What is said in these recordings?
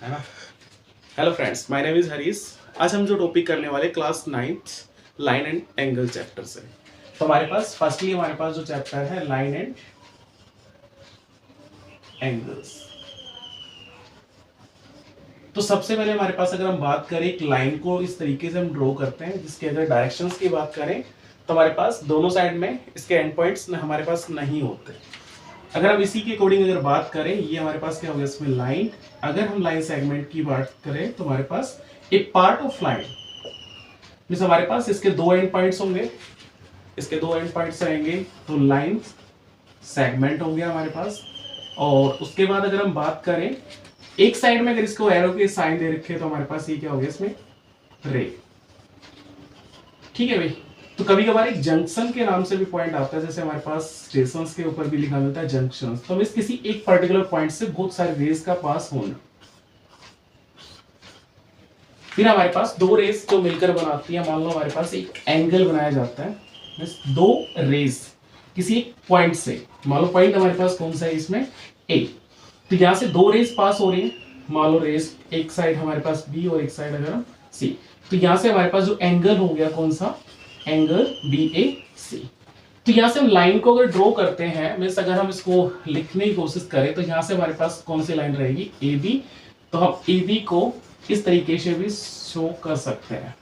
है ना। Hello friends, my name is Harish. आज हम जो टॉपिक करने वाले class 9th line and angle chapter से। तो हमारे पास फर्स्टली हमारे पास जो चैप्टर है लाइन एंड एंगल्स। तो सबसे पहले हमारे पास अगर हम बात करें एक लाइन को इस तरीके से हम ड्रॉ करते हैं, जिसके अगर डायरेक्शंस की बात करें तो हमारे पास दोनों साइड में इसके एंड पॉइंट्स हमारे पास नहीं होते। अगर हम इसी के अकॉर्डिंग अगर बात करें, ये हमारे पास क्या होगा इसमें लाइन। अगर हम लाइन सेगमेंट की बात करें तो हमारे पास एक पार्ट ऑफ लाइन मींस हमारे पास इसके दो एंड पॉइंट्स होंगे, इसके दो एंड पॉइंट्स रहेंगे तो लाइन सेगमेंट हो गया हमारे पास। और उसके बाद अगर हम बात करें एक साइड में अगर इसको एरो के साइन दे रखे तो हमारे पास ये क्या हो गया इसमें रे। ठीक है भाई। तो कभी कभार एक जंक्शन के नाम से भी पॉइंट आता है, जैसे हमारे पास स्टेशन के ऊपर भी लिखा मिलता है जंक्शन। तो इस किसी एक पर्टिकुलर पॉइंट से बहुत सारे रेस का पास होना। फिर हमारे पास दो रेस जो मिलकर बनाती है, मान लो हमारे पास एक एंगल बनाया जाता है, दो रेस किसी एक पॉइंट से। मान लो पॉइंट हमारे पास कौन सा है इसमें ए। तो यहां से दो रेस पास हो रही है, मान लो रेस एक साइड हमारे पास बी और एक साइड अगर हम सी। तो यहां से हमारे पास जो एंगल हो गया कौन सा एंगल बी ए सी। तो यहां से हम लाइन को अगर ड्रॉ करते हैं, मीन्स अगर हम इसको लिखने की कोशिश करें तो यहां से हमारे पास कौन सी लाइन रहेगी ए बी। तो हम ए बी को इस तरीके से भी शो कर सकते हैं।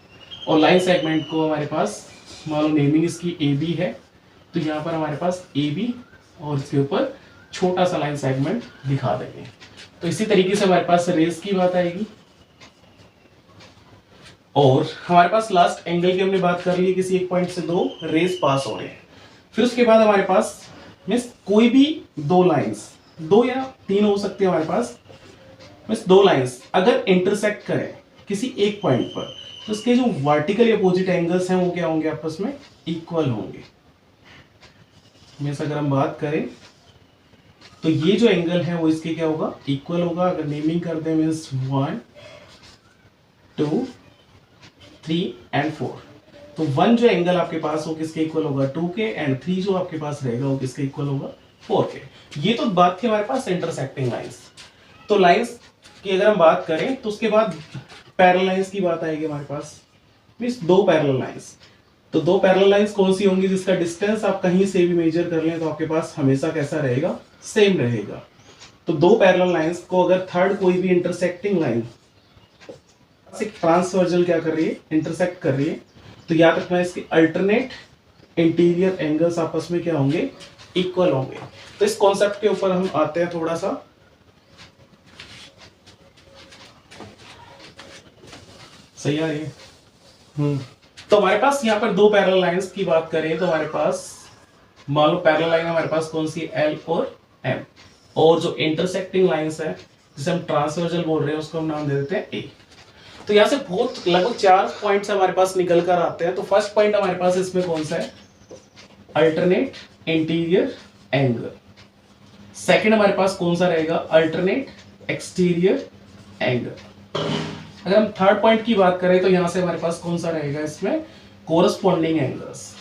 और लाइन सेगमेंट को हमारे पास मान लो नेमिंग इसकी ए बी है, तो यहाँ पर हमारे पास ए बी और इसके ऊपर छोटा सा लाइन सेगमेंट दिखा देंगे। तो इसी तरीके से हमारे पास रेस की बात आएगी। और हमारे पास लास्ट एंगल की हमने बात कर ली, किसी एक पॉइंट से दो रेस पास हो रहे हैं। फिर उसके बाद हमारे पास मीन्स कोई भी दो लाइंस, दो या तीन हो सकते हैं हमारे पास, मीन्स दो लाइंस अगर इंटरसेक्ट करें किसी एक पॉइंट पर, तो उसके जो वर्टिकल अपोजिट एंगल्स हैं वो क्या होंगे आपस में इक्वल होंगे। मीन्स अगर हम बात करें तो ये जो एंगल है वो इसके क्या होगा इक्वल होगा। अगर नेमिंग कर दें मीन्स 1 2 3 एंड 4। तो 1 जो एंगल आपके पास हो किसके इक्वल होगा 2 के, एंड 3 जो आपके पास रहेगा वो किसके इक्वल होगा 4 के। ये तो बात थी हमारे पास इंटरसेक्टिंग लाइंस। तो लाइंस की अगर हम बात करें तो उसके बाद पैरेलल लाइंस की बात आएगी हमारे पास, मींस दो पैरेलल लाइंस। तो दो पैरेलल लाइंस कौन सी होंगी जिसका डिस्टेंस आप कहीं से भी मेजर कर लें तो आपके पास हमेशा कैसा रहेगा सेम रहेगा। तो दो पैरेलल लाइंस को अगर थर्ड कोई भी इंटरसेक्टिंग लाइन ट्रांसवर्जल क्या कर रही है इंटरसेक्ट कर रही है, तो याद रखना इसके अल्टरनेट इंटीरियर एंगल्स आपस में क्या होंगे इक्वल होंगे। तो इस कॉन्सेप्ट के ऊपर हम आते हैं थोड़ा सा। सही आ रही है। तो हमारे पास यहाँ पर दो पैरेलल लाइंस की बात करें तो हमारे पास मान लो पैरेलल लाइन हमारे पास कौन सी एल और एम, और जो इंटरसेक्टिंग लाइंस है जिसे हम ट्रांसवर्जल बोल रहे हैं उसको हम नाम दे देते हैं ए। तो यहाँ से बहुत लगभग 4 पॉइंट्स हमारे पास निकल कर आते हैं। तो फर्स्ट पॉइंट हमारे पास इसमें कौन सा है अल्टरनेट इंटीरियर एंगल। सेकंड हमारे पास कौन सा रहेगा अल्टरनेट एक्सटीरियर एंगल। अगर हम थर्ड पॉइंट की बात करें तो यहां से हमारे पास कौन सा रहेगा इसमें कोरस्पॉन्डिंग एंगल्स।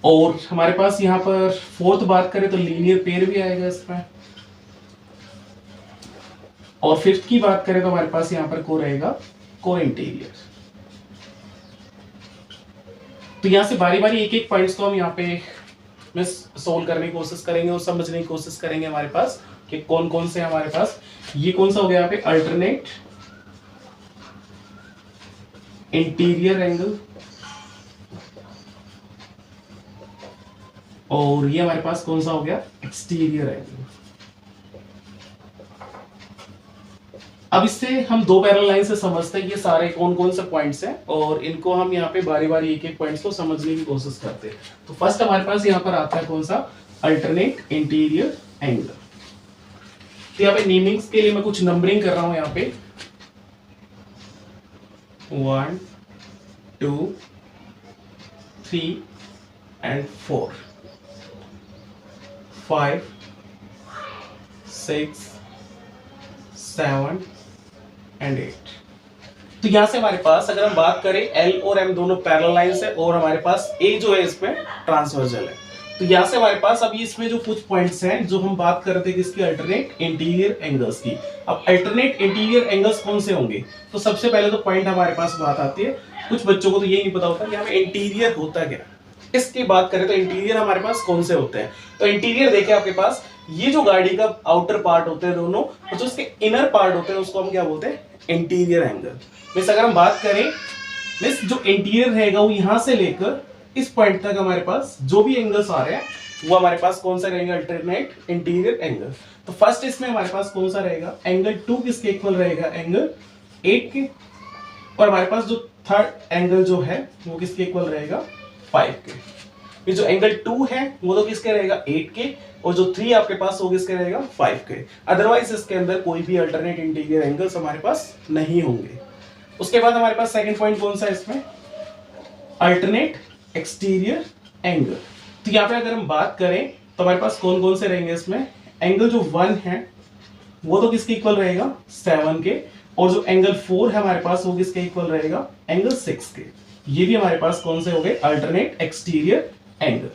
और हमारे पास यहां पर फोर्थ बात करें तो लीनियर पेयर भी आएगा इसमें। और फिफ्थ की बात करें तो हमारे पास यहां पर को रहेगा को इंटीरियर। तो यहां से बारी बारी एक एक पॉइंट्स को हम यहां पे में सोल्व करने की कोशिश करेंगे और समझने की कोशिश करेंगे हमारे पास कि कौन कौन से हमारे पास। ये कौन सा हो गया यहाँ पे अल्टरनेट इंटीरियर एंगल, और ये हमारे पास कौन सा हो गया एक्सटीरियर एंगल। अब इससे हम दो पैरेलल लाइन से समझते हैं ये सारे कौन कौन से पॉइंट्स हैं, और इनको हम यहाँ पे बारी बारी एक एक पॉइंट्स को समझने की कोशिश करते हैं। तो फर्स्ट हमारे पास यहाँ पर आता है कौन सा अल्टरनेट इंटीरियर एंगल। तो यहाँ पे नेमिंग्स के लिए मैं कुछ नंबरिंग कर रहा हूं यहाँ पे 1 2 3 एंड 4 5 6 7 एंड 8। तो यहां से हमारे पास अगर हम बात करें एल और एम दोनों पैरेलल लाइंस है और हमारे पास ए जो है इसमें ट्रांसवर्जल है। तो यहां से हमारे पास अभी इसमें जो कुछ पॉइंट्स हैं जो हम बात कर रहे थे किसकी, अल्टरनेट इंटीरियर एंगल्स की। अब अल्टरनेट इंटीरियर एंगल्स कौन से होंगे, तो सबसे पहले तो पॉइंट हमारे पास बात आती है, कुछ बच्चों को तो ये नहीं पता होता कि हमें इंटीरियर होता क्या। इसकी बात करें तो इंटीरियर हमारे पास कौन से होते हैं, तो इंटीरियर देखिए आपके पास ये जो गाड़ी का आउटर पार्ट होते हैं दोनों, और जो उसके इनर पार्ट होते हैं उसको हम क्या बोलते हैं, इंटीरियर एंगल। मींस अगर हम बात करें, मींस जो इंटीरियर रहेगा वो यहां से लेकर इस पॉइंट तक हमारे पास जो भी एंगल्स आ रहे हैं वो हमारे पास कौन सा रहेंगे, अल्टरनेट इंटीरियर एंगल। तो फर्स्ट इसमें हमारे पास कौन सा रहेगा, एंगल 2 किसके इक्वल रहेगा, एंगल 8 के। और हमारे पास जो थर्ड एंगल जो है वो किसके इक्वल रहेगा, 5 के। ये जो एंगल 2 है वो तो किसके रहेगा, 8 के, और जो 3 आपके पास वो किसके रहेगा, 5 के। अदरवाइज इसके अंदर कोई भी अल्टरनेट इंटीरियर एंगल्स हमारे पास नहीं होंगे। उसके बाद हमारे पास सेकंड पॉइंट कौन सा है इसमें, अल्टरनेट एक्सटीरियर एंगल। तो यहाँ पे अगर हम बात करें तो हमारे पास कौन कौन से रहेंगे इसमें, एंगल जो 1 है वो तो किसके इक्वल रहेगा, 7 के, और जो एंगल 4 है हमारे पास वो किसके इक्वल रहेगा, एंगल 6 के। ये भी हमारे पास कौन से हो गए, अल्टरनेट एक्सटीरियर एंगल।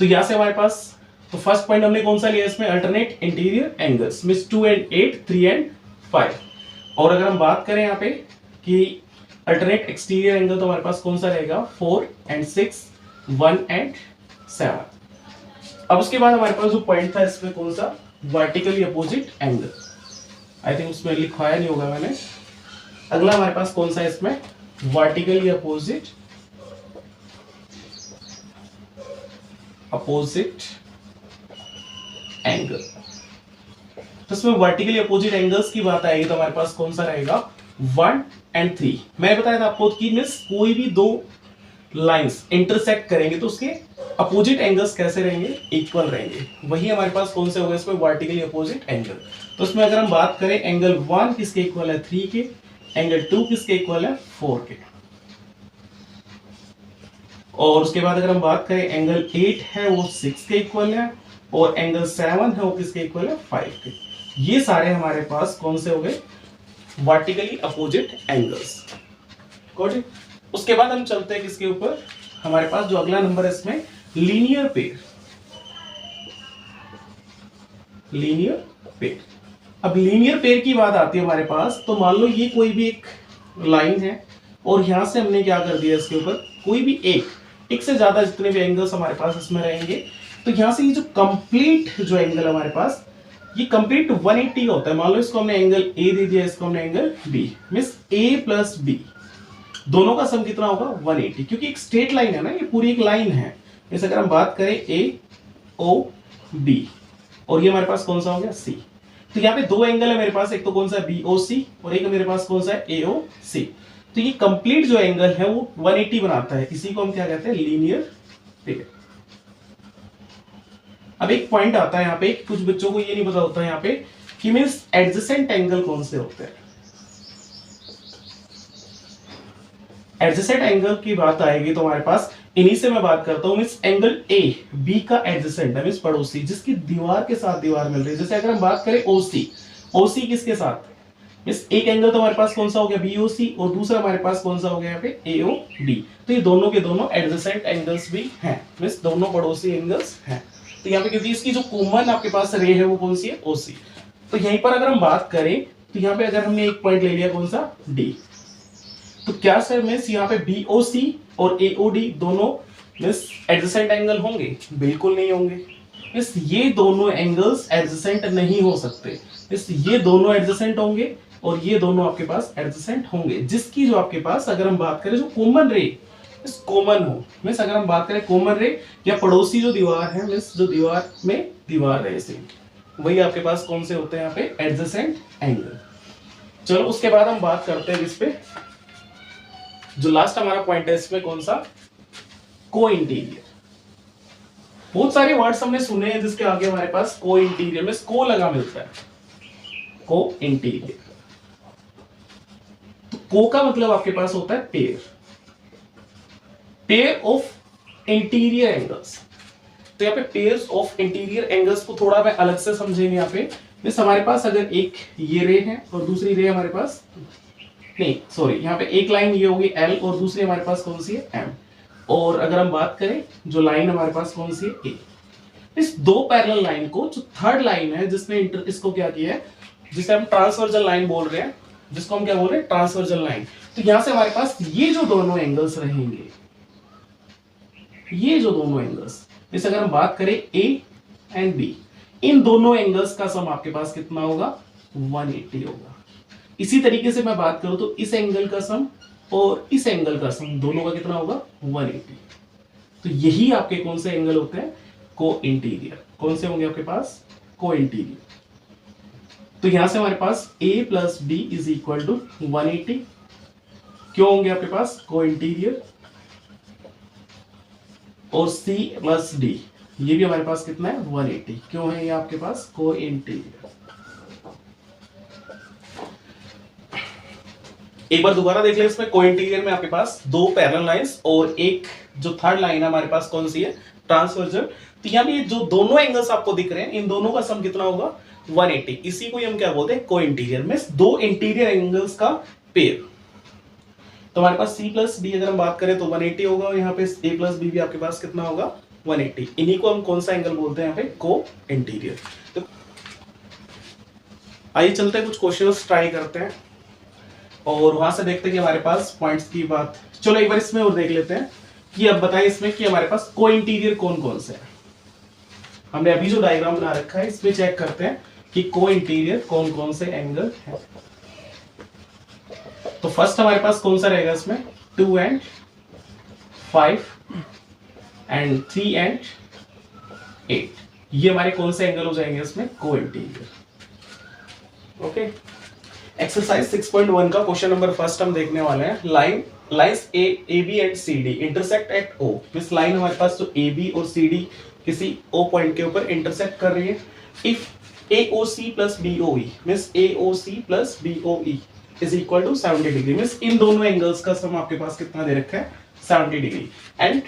तो यहां से हमारे पास तो फर्स्ट पॉइंट हमने कौन सा लिया इसमें, alternate interior angles, means 2 and 8, 3 and 5। और अगर हम बात करें यहाँ पे कि अल्टरनेट एक्सटीरियर एंगल तो हमारे पास कौन सा रहेगा, 4 and 6, 1 and 7। अब उसके बाद हमारे पास जो पॉइंट था इसमें कौन सा, vertically opposite angle. I think उसमें लिखवाया नहीं होगा मैंने। अगला हमारे पास कौन सा है इसमें, वर्टिकली अपोजिट एंगल। तो इसमें वर्टिकली अपोजिट एंगल्स की बात आएगी तो हमारे पास कौन सा रहेगा, 1 and 3। मैं बताया था आपको कि मींस कोई भी दो लाइंस इंटरसेक्ट करेंगे तो उसके अपोजिट एंगल्स कैसे रहेंगे, इक्वल रहेंगे। वही हमारे पास कौन से होगा इसमें, वर्टिकली अपोजिट एंगल। तो इसमें अगर हम बात करें, एंगल 1 किसके इक्वल है, 3 के, एंगल 2 किसके इक्वल है, 4 के। और उसके बाद अगर हम बात करें, एंगल 8 है वो 6 के इक्वल है, और एंगल 7 है वो किसके इक्वल है, 5 के। ये सारे हमारे पास कौन से हो गए, vertically opposite angles. Got it. उसके बाद हम चलते हैं किसके ऊपर, हमारे पास जो अगला नंबर है इसमें, लीनियर पेयर। Linear pair. अब लीनियर पेयर की बात आती है हमारे पास, तो मान लो ये कोई भी एक लाइन है और यहां से हमने क्या कर दिया, इसके ऊपर कोई भी एक से ज्यादा जितने भी एंगल्स हमारे पास इसमें रहेंगे, तो यहां से ये जो कंप्लीट जो एंगल हमारे पास, ये कंप्लीट 180 का होता है। मान लो इसको हमने एंगल ए दे दिया, इसको हमने एंगल बी, मींस ए प्लस बी, दोनों का सम कितना होगा, 180, क्योंकि एक स्ट्रेट लाइन है ना, ये पूरी एक लाइन है। जैसे अगर हम बात करें ए ओ बी, और ये हमारे पास कौन सा हो गया, सी। तो यहाँ पे दो एंगल है मेरे पास, एक तो कौन सा है, बी ओ सी, और एक मेरे पास कौन सा है, ए ओ सी। तो ये कंप्लीट जो एंगल है वो 180 बनाता है। इसी को हम क्या कहते हैं, लीनियर पेयर। अब एक पॉइंट आता है यहाँ पे, कुछ बच्चों को ये नहीं पता होता है यहाँ पे कि मींस एडजेसेंट एंगल कौन से होते हैं। एडजेसेंट एंगल की बात आएगी तो हमारे पास इन्हीं से मैं बात करता हूं। मींस एंगल ए बी का एडजेसेंट है, मींस पड़ोसी, जिसकी दीवार के साथ दीवार मिल रही है। जैसे अगर हम बात करें ओसी, ओसी किसके साथ, मींस एक एंगल तो हमारे पास कौन सा हो गया, बीओसी, और दूसरा हमारे पास कौन सा हो गया यहाँ पे, एओडी। तो ये दोनों के दोनों एडजेसेंट एंगल्स भी हैं, मींस दोनों पड़ोसी एंगल्स हैं। तो यहाँ पे क्योंकि इसकी जो कॉमन आपके पास रे है वो कौन सी है, ओसी। तो यहीं पर अगर हम बात करें तो यहाँ पे अगर हमने एक पॉइंट ले लिया कौन सा, डी, तो क्या सर मींस यहाँ पे बीओसी और एओडी दोनों मींस एडजेसेंट एंगल होंगे, बिल्कुल नहीं होंगे। मींस ये दोनों एंगल्स एडजेसेंट नहीं हो सकते। मींस ये दोनों एडजेसेंट होंगे और ये दोनों आपके पास एडजेसेंट होंगे, जिसकी जो आपके पास अगर हम बात करें जो कॉमन रे कॉमन हो, मींस अगर हम बात करें कॉमन रे या पड़ोसी जो दीवार है, मींस जो दीवार में दीवार है इसे, वही आपके पास कौन से होते हैं यहाँ पे, एडजेसेंट एंगल। चलो उसके बाद हम बात करते हैं इस पे, जो लास्ट हमारा पॉइंट है इसमें कौन सा, को इंटीरियर। बहुत सारे वर्ड्स हमने सुने हैं जिसके आगे हमारे पास को इंटीरियर में को लगा मिलता है, को इंटीरियर। तो को का मतलब आपके पास होता है pair, pair of interior angles. तो यहाँ पे पेयर्स ऑफ इंटीरियर एंगल्स को थोड़ा मैं अलग से समझेंगे। यहाँ पे मींस हमारे पास अगर एक ये रे है और दूसरी रे हमारे पास नहीं, सॉरी, यहाँ पे एक लाइन ये होगी एल और दूसरी हमारे पास कौन सी है, एम, और अगर हम बात करें जो लाइन हमारे पास कौन सी है, ए। इस दो पैरेलल लाइन को जो थर्ड लाइन है जिसने इसको क्या किया है, जिसे हम ट्रांसवर्जल लाइन बोल रहे हैं, जिसको हम क्या बोल रहे हैं, ट्रांसवर्जल लाइन। तो यहां से हमारे पास ये जो दोनों एंगल्स रहेंगे, ये जो दोनों एंगल्स, जैसे अगर हम बात करें ए एंड बी, इन दोनों एंगल्स का सम आपके पास कितना होगा, 180 होगा। इसी तरीके से मैं बात करूं तो इस एंगल का सम और इस एंगल का सम दोनों का कितना होगा, 180। तो यही आपके कौन से एंगल होते हैं, को इंटीरियर। कौन से होंगे आपके पास, को इंटीरियर। तो यहां से हमारे पास a plus B is equal to 180 क्यों होंगे आपके पास, को इंटीरियर। और c प्लस d ये भी हमारे पास कितना है, 180 क्यों है ये आपके पास, को इंटीरियर। एक बार दोबारा देख ले, इसमें को इंटीरियर में आपके पास दो पैरेलल लाइंस और एक जो थर्ड लाइन है हमारे पास कौन सी है, ट्रांसवर्जल। तो यहाँ पे जो दोनों एंगल्स आपको दिख रहे हैं, इन दोनों का सम कितना होगा, 180। इसी को हम क्या बोलते हैं, को इंटीरियर, मींस दो इंटीरियर एंगल्स का पेयर। तो हमारे पास c प्लस डी अगर हम बात करें तो 180 होगा, और यहाँ पे a प्लस बी भी आपके पास कितना होगा, 180। इन्हीं को हम कौन सा एंगल बोलते हैं यहाँ पे, को इंटीरियर। तो आइए चलते हैं कुछ क्वेश्चंस ट्राई करते हैं और वहां से देखते हैं कि हमारे पास पॉइंट्स की बात। चलो एक बार इसमें और देख लेते हैं कि अब बताएं इसमें कि हमारे पास को इंटीरियर कौन कौन से है। हमने अभी जो डायग्राम बना रखा है इसमें चेक करते हैं कि को इंटीरियर कौन कौन से एंगल है। तो फर्स्ट हमारे पास कौन सा रहेगा इसमें, 2 एंड 5 एंड 3 एंड 8, ये हमारे कौन से एंगल हो जाएंगे इसमें, को इंटीरियर। ओके, एक्सरसाइज 6.1 का क्वेश्चन नंबर फर्स्ट हम देखने वाले हैं। Lines A B and C D intersect at O. मिस लाइन हमारे पास जो ए बी और सी डी किसी ओ पॉइंट के ऊपर इंटरसेक्ट कर रही है। If AOC plus BOE means AOC plus BOE is equal to 70 degree, means इन दोनों एंगल्स का सम आपके पास कितना दे रखा है, 70 डिग्री। एंड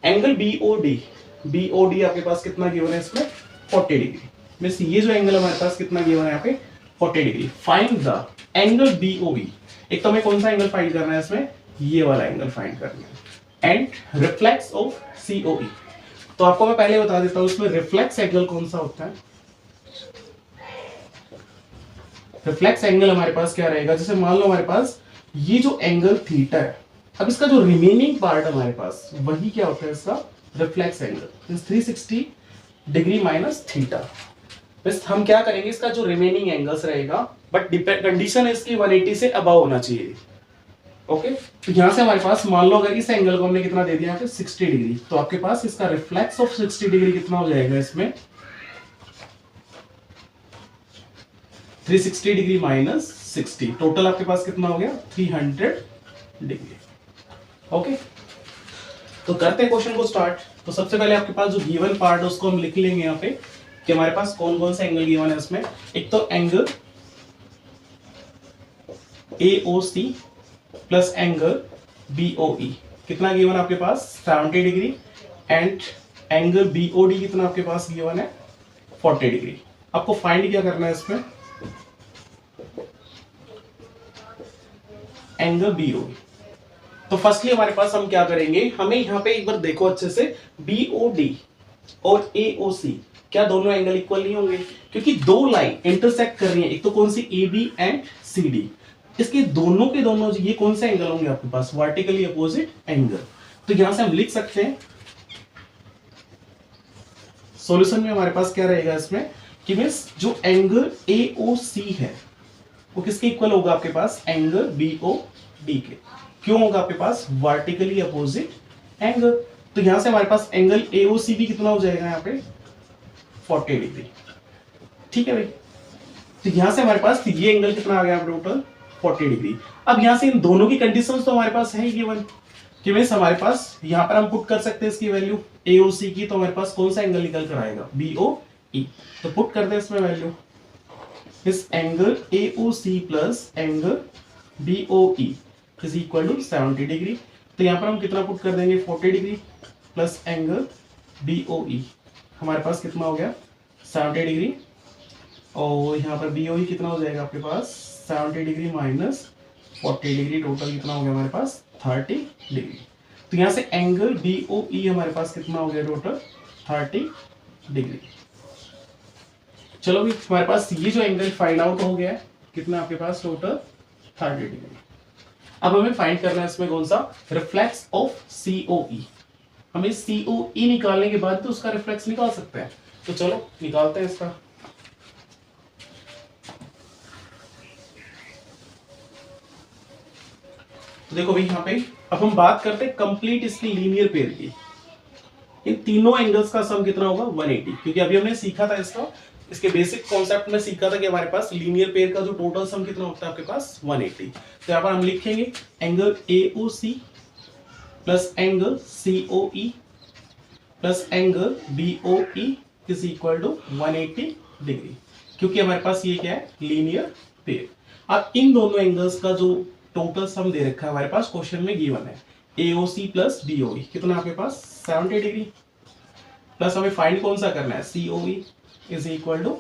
एंगल BOD आपके पास कितना गिवन है इसमें, 40 डिग्री। मींस ये जो एंगल हमारे पास कितना गिवन है यहाँ पे, 40 degree. Find the angle BOE। एक तो हमें कौन सा एंगल फाइंड करना है इसमें, ये वाला एंगल फाइंड करना है। And reflex of COE। तो आपको मैं पहले बता देता हूं इसमें रिफ्लेक्स एंगल कौन सा होता है। रिफ्लेक्स एंगल हमारे पास क्या रहेगा, जैसे मान लो हमारे पास ये जो एंगल थीटा है, अब इसका जो रिमेनिंग पार्ट हमारे पास वही क्या होता है इसका reflex angle, 360 degree minus theta. बस हम क्या करेंगे, इसका जो रिमेनिंग एंगल्स रहेगा, बट कंडीशन है इसकी 180 से अबव होना चाहिए। ओके, तो यहां से हमारे पास मान लो अगर इस एंगल को हमने कितना दे दिया, 60 डिग्री, तो आपके पास इसका रिफ्लेक्स ऑफ 60 डिग्री कितना हो जाएगा इसमें, 360 डिग्री माइनस 60, टोटल आपके पास कितना हो गया, 300 डिग्री। ओके, तो करते हैं क्वेश्चन को स्टार्ट। तो सबसे पहले आपके पास जो गिवन पार्ट है उसको हम लिख लेंगे यहाँ पे कि हमारे पास कौन कौन सा एंगल गिवन है इसमें। एक तो angle AOC plus angle BOE कितना गिवन आपके पास, 70 डिग्री। एंड एंगल BOD कितना आपके पास गिवन है, 40 डिग्री। आपको फाइंड क्या करना है इसमें, एंगल BOE। तो फर्स्टली हमारे पास हम क्या करेंगे, हमें यहाँ पे एक बार देखो अच्छे से, BOD और AOC क्या दोनों एंगल इक्वल नहीं होंगे, क्योंकि दो लाइन इंटरसेक्ट कर रही है, एक तो कौन सी AB एंड CD, इसके दोनों के दोनों ये कौन से एंगल होंगे आपके पास, वर्टिकली अपोजिट एंगल। तो यहां से हम लिख सकते हैं सॉल्यूशन में हमारे पास क्या रहेगा इसमें कि मींस जो एंगल AOC है वो किसके इक्वल होगा आपके पास, एंगल BOD के। क्यों होगा आपके पास, वर्टिकली अपोजिट एंगल। तो यहां से हमारे पास एंगल AOC भी कितना हो जाएगा यहाँ पे, 40 डिग्री। ठीक है भाई, तो यहां से हमारे पास ये एंगल कितना आ गया टोटल, 40 डिग्री। अब यहां से इन दोनों की कंडीशंस तो हमारे पास है ही गिवन कि मींस हमारे पास यहां पर हम पुट कर सकते हैं इसकी वैल्यू AOC की, तो हमारे पास कौन सा एंगल निकल कर आएगा, BOE। तो पुट कर दे इसमें वैल्यू, इस angle AOC plus angle BOE is equal to 70 degree. तो यहां पर हम कितना पुट कर देंगे, 40 डिग्री प्लस एंगल BOE हमारे पास कितना हो गया, 70 डिग्री। और यहाँ पर BOE कितना हो जाएगा आपके पास, 70 डिग्री माइनस 40 डिग्री, टोटल कितना हो गया हमारे पास, 30 डिग्री। तो यहां से एंगल DOE हमारे पास कितना हो गया टोटल 30 डिग्री। चलो अभी हमारे पास ये जो एंगल फाइंड आउट हो गया है, कितना आपके पास टोटल 30 डिग्री। अब हमें फाइंड करना है इसमें कौन सा, रिफ्लेक्स ऑफ COE। हमें COE निकालने के बाद तो उसका रिफ्लेक्स निकाल सकते हैं, तो चलो निकालते हैं इसका। तो देखो भाई यहाँ पे अब हम बात करते हैं कंप्लीट इसकी लीनियर पेयर की। इन तीनों एंगल्स का सम कितना होगा 180, क्योंकि अभी हमने सीखा था इसके बेसिक कॉन्सेप्ट में सीखा था कि हमारे पास लीनियर पेयर का जो टोटल सम कितना होता है आपके पास 180। तो यहाँ पर हम लिखेंगे angle AOC plus angle COE plus angle BOE is equal to 180 degree, क्योंकि हमारे पास ये क्या है लीनियर पेयर। अब इन दोनों एंगल्स का जो टोटल सम दे रखा है हमारे पास क्वेश्चन में गिवन है, AOC प्लस BOE कितना आपके पास 70 डिग्री, प्लस हमें फाइंड कौन सा करना है COE is equal to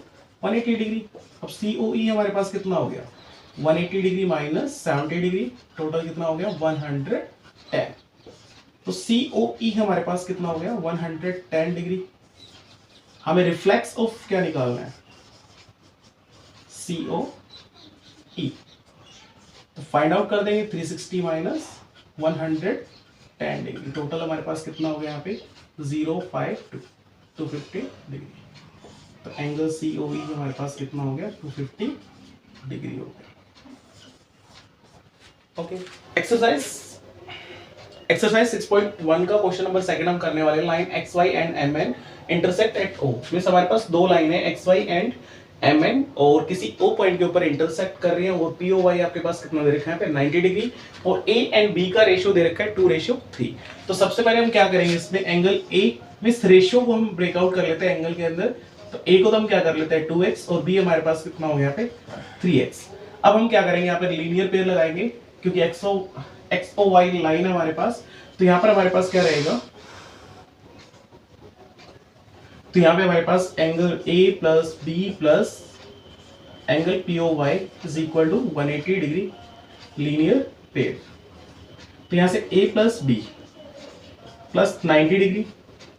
180 degree. अब COE हमारे पास कितना हो गया 180 डिग्री माइनस 70 डिग्री, टोटल कितना हो गया 110। तो COE हमारे पास कितना हो गया 110 डिग्री। हमें रिफ्लेक्स ऑफ क्या निकालना है COE, तो फाइंड आउट कर देंगे 360 माइनस 110 डिग्री, टोटल हमारे पास कितना हो गया यहाँ पे 052 250 डिग्री। तो एंगल COE हमारे पास कितना हो गया 250 डिग्री हो गया। ओके, एक्सरसाइज 6.1 का क्वेश्चन नंबर सेकंड हम करने वाले, line XY and MN intersect at O। Means हमारे पास दो लाइन है XY एंड MN और किसी O पॉइंट के ऊपर इंटरसेक्ट कर रही है, और POY आपके पास कितना दे रखा है पे 90 डिग्री, और A एंड B का रेशियो दे रखा है 2:3। तो सबसे पहले हम क्या करेंगे इसमें एंगल A मींस रेशियो को हम ब्रेकआउट कर लेते हैं एंगल के अंदर। तो A को तो हम क्या कर लेते हैं 2x, और B हमारे पास कितना हो गया यहाँ पे 3x। अब हम क्या करेंगे यहाँ पे लीनियर पेयर लगाएंगे, क्योंकि XOY लाइन है हमारे पास। तो यहाँ पर हमारे पास क्या रहेगा, तो यहाँ पे हमारे पास angle A plus B plus angle POY is equal to 180 degree linear pair. तो यहाँ से A plus B plus 90 degree,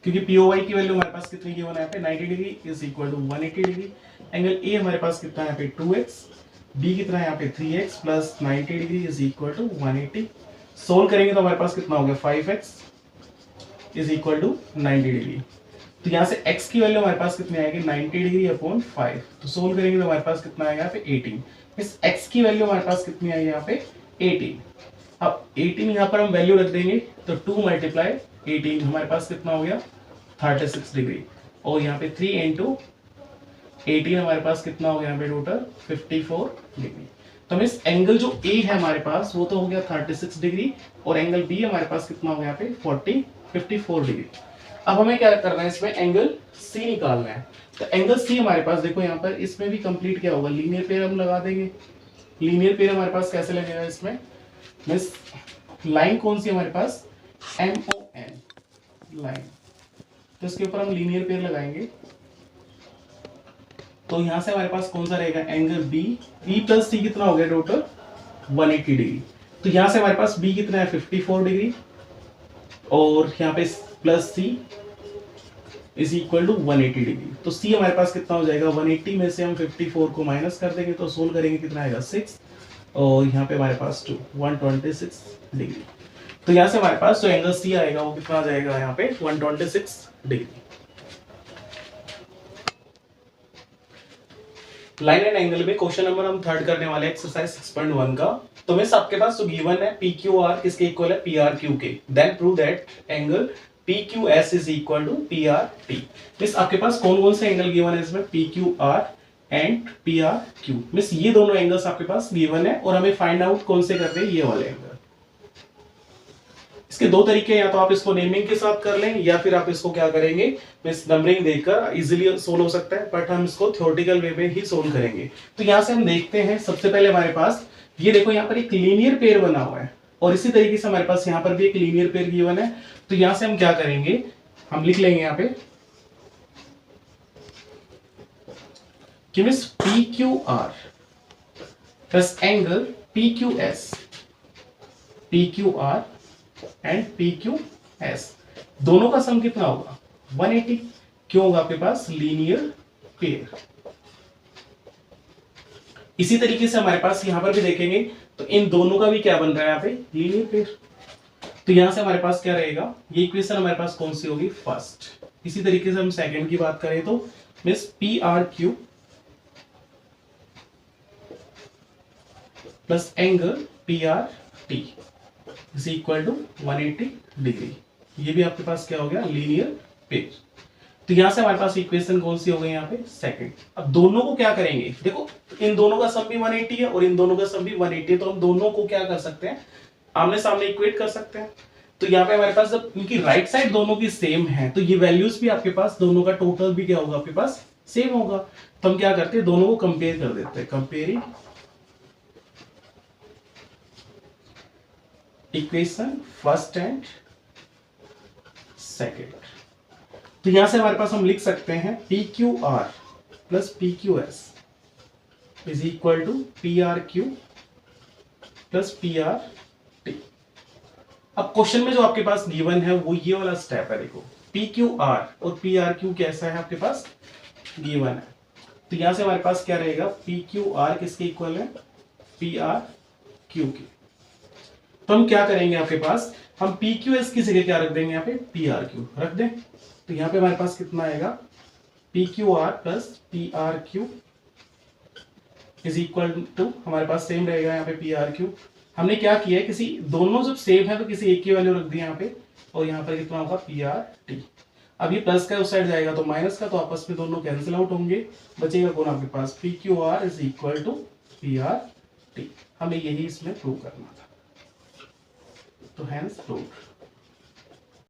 क्योंकि POY की वैल्यू हमारे पास कितनी गिवन है यहाँ पे 90 degree is equal to 180 degree. Angle A हमारे पास कितना है यहाँ पे 2x, B कितना है यहाँ पे 3x plus 90 degree is equal to 180। Solve करेंगे तो हमारे पास कितना हो गया 5x is equal to 90 degree. तो यहाँ से x की वैल्यू हमारे पास कितनी आएगी 90 डिग्री अपॉन 5। तो सोल्व करेंगे तो हमारे पास कितना आएगा यहाँ पे 18। इस x की वैल्यू हमारे पास कितनी आएगी यहाँ पे 18। अब 18 यहाँ पर हम वैल्यू रख देंगे, तो 2 मल्टीप्लाई 18 हमारे पास कितना हो गया 36 डिग्री, और यहाँ पे 3 इंटू 18 हमारे पास कितना हो गया यहाँ पे टोटल 54 डिग्री। तो इस एंगल जो A है हमारे पास वो तो हो गया 36 डिग्री, और एंगल B हमारे पास कितना हो गया यहाँ पे 54 डिग्री। अब हमें क्या करना है इसमें एंगल C निकालना है। तो एंगल C हमारे पास देखो यहाँ पर इसमें भी कंप्लीट क्या होगा लीनियर पेयर हम लगा देंगे। लीनियर पेयर हमारे पास कैसे लगेगा इसमें, मिस लाइन कौन सी हमारे पास MON लाइन, तो इसके ऊपर हम लीनियर पेयर लगाएंगे। तो यहां से हमारे पास कौन सा रहेगा एंगल B प्लस C कितना हो गया टोटल 180 डिग्री। तो यहां से हमारे पास B कितना है 54 डिग्री, और यहाँ पे plus C is equal to 180 degree. तो C हमारे पास कितना हो जाएगा 180 में से हम 54 को माइनस कर देंगे, तो सोल्व करेंगे कितना आएगा 6, और यहाँ पे हमारे पास 126 डिग्री। तो यहाँ से हमारे पास जो एंगल C आएगा वो कितना आ जाएगा यहाँ पे 126 डिग्री। लाइन एंड एंगल में क्वेश्चन नंबर हम थर्ड करने वाले एक्सरसाइज 6.1 का। तो मिस आपके पास जो गिवन है PQR किसके इक्वल है PRQ के, then prove that angle PQS is equal to PRT। मिस आपके पास कौन कौन से एंगल गिवन है इसमें PQR एंड PRQ। मिस ये दोनों एंगल्स आपके पास गिवन है, और हमें फाइंड आउट कौन से करते हैं ये वाले एंगल। इसके दो तरीके, या तो आप इसको नेमिंग के साथ कर लें, या फिर आप इसको क्या करेंगे मिस नंबरिंग देकर इजीली सोल्व हो सकता है, बट हम इसको थ्योरेटिकल वे में ही सोल्व करेंगे। तो यहाँ से हम देखते हैं सबसे पहले हमारे पास ये देखो यहाँ पर एक लीनियर पेयर बना हुआ है, और इसी तरीके से हमारे पास यहाँ पर भी एक लीनियर पेयर गिवन है। तो यहाँ से हम क्या करेंगे, हम लिख लेंगे यहाँ पे कि miss PQR plus angle PQS, PQR and P Q S, दोनों का सम कितना होगा 180, क्यों होगा आपके पास लीनियर पेयर। इसी तरीके से हमारे पास यहां पर भी देखेंगे तो इन दोनों का भी क्या बन रहा है यहाँ पे लीनियर पेयर। तो यहां से हमारे पास क्या रहेगा, ये इक्वेशन हमारे पास कौन सी होगी फर्स्ट। इसी तरीके से हम सेकंड की बात करें तो means P R Q plus angle P R T is equal to 180 degree, ये भी आपके पास क्या हो गया लीनियर पेयर। तो यहां से हमारे पास इक्वेशन कौन सी हो गई यहाँ पे सेकंड। अब दोनों को क्या करेंगे, देखो इन दोनों का सम भी 180 है और इन दोनों का सम भी 180 है, तो हम दोनों को क्या कर सकते हैं आमने सामने इक्वेट कर सकते हैं। तो यहाँ पे हमारे पास जब इनकी राइट साइड दोनों की सेम है तो ये वैल्यूज भी आपके पास दोनों का टोटल भी क्या होगा आपके पास सेम होगा। तो हम क्या करते हैं दोनों को कंपेयर कर देते हैं, comparing equation first and second. तो यहां से हमारे पास हम लिख सकते हैं P Q R plus P Q S is equal to P R Q plus P R T. अब क्वेश्चन में जो आपके पास गिवन है वो ये वाला स्टेप है, देखो पी क्यू आर और पी आर क्यू कैसा है आपके पास गिवन है। तो यहां से हमारे पास क्या रहेगा पी क्यू आर किसके इक्वल है पी आर क्यू के। तो हम क्या करेंगे आपके पास हम पी क्यू एस की जगह क्या रख देंगे यहाँ पे पी आर क्यू रख दें। तो यहाँ पे हमारे पास कितना आएगा P Q R plus P R Q is equal to हमारे पास सेम रहेगा यहाँ पे पी आर क्यू। हमने क्या किया है किसी दोनों जब सेम है तो किसी एक की वैल्यू रख दी यहाँ पे और यहाँ पर कितना होगा पी आर टी। अब ये प्लस का उस साइड जाएगा तो माइनस का, तो आपस में दोनों कैंसिल आउट होंगे, बचेगा कौन आपके पास P Q R is equal to P R T. हमें यही इसमें प्रूव करना था, तो हैंस प्रूव।